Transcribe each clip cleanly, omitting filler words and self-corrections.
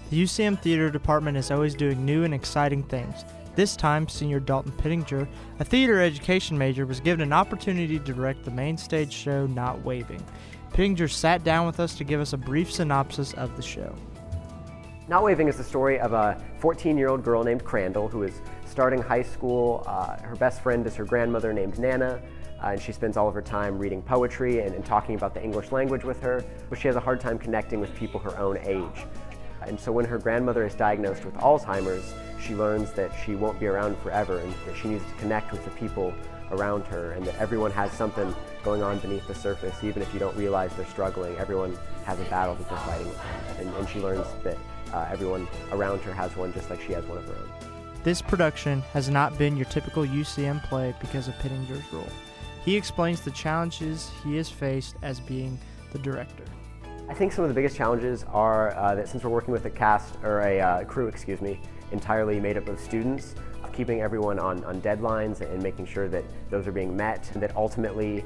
The UCM Theater Department is always doing new and exciting things. This time, senior Dalton Pittinger, a theater education major, was given an opportunity to direct the main stage show Not Waving. Pittinger sat down with us to give us a brief synopsis of the show. Not Waving is the story of a 14-year-old girl named Crandall who is starting high school. Her best friend is her grandmother named Nana, and she spends all of her time reading poetry and talking about the English language with her, but she has a hard time connecting with people her own age. And so when her grandmother is diagnosed with Alzheimer's, she learns that she won't be around forever and that she needs to connect with the people around her, and that everyone has something going on beneath the surface. Even if you don't realize they're struggling, everyone has a battle that they're fighting, and she learns that everyone around her has one just like she has one of her own. This production has not been your typical UCM play because of Pittinger's role. He explains the challenges he has faced as being the director. I think some of the biggest challenges are that since we're working with a crew, entirely made up of students, keeping everyone on deadlines and making sure that those are being met, and that ultimately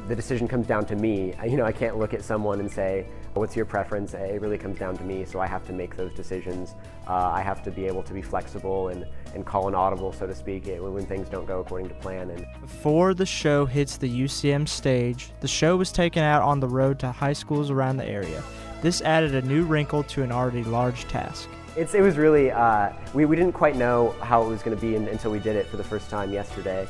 the decision comes down to me. I can't look at someone and say, what's your preference? It really comes down to me, so I have to make those decisions. I have to be able to be flexible and call an audible, so to speak, when things don't go according to plan. And before the show hits the UCM stage, the show was taken out on the road to high schools around the area. This added a new wrinkle to an already large task. It was really, we didn't quite know how it was going to be until we did it for the first time yesterday.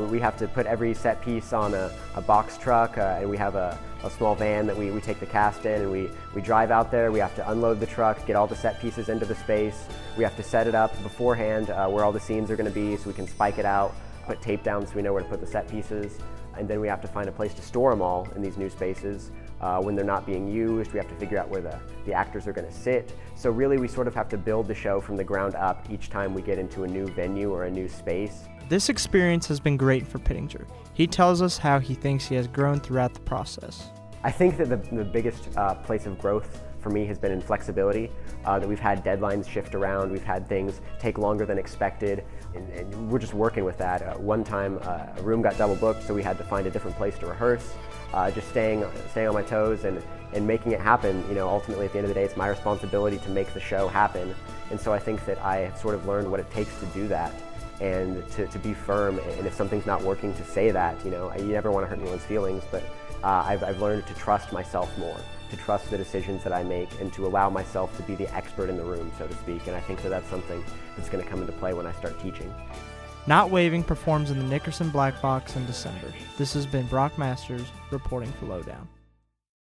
We have to put every set piece on a box truck, and we have a small van that we take the cast in, and we drive out there. We have to unload the truck, get all the set pieces into the space. We have to set it up beforehand where all the scenes are going to be so we can spike it out, put tape down so we know where to put the set pieces, and then we have to find a place to store them all in these new spaces. When they're not being used, we have to figure out where the actors are going to sit. So really we sort of have to build the show from the ground up each time we get into a new venue or a new space. This experience has been great for Pittinger. He tells us how he thinks he has grown throughout the process. I think that the biggest place of growth for me has been in flexibility, that we've had deadlines shift around, we've had things take longer than expected, and we're just working with that. One time a room got double booked, so we had to find a different place to rehearse. Just staying on my toes and making it happen. Ultimately at the end of the day, it's my responsibility to make the show happen. And so I think that I have sort of learned what it takes to do that, and to be firm, and if something's not working, to say that. You never want to hurt anyone's feelings, but I've learned to trust myself more, to trust the decisions that I make, and to allow myself to be the expert in the room, so to speak. And I think that that's something that's going to come into play when I start teaching. Not Waving performs in the Nickerson Black Box in December. This has been Brock Masters reporting for Lowdown.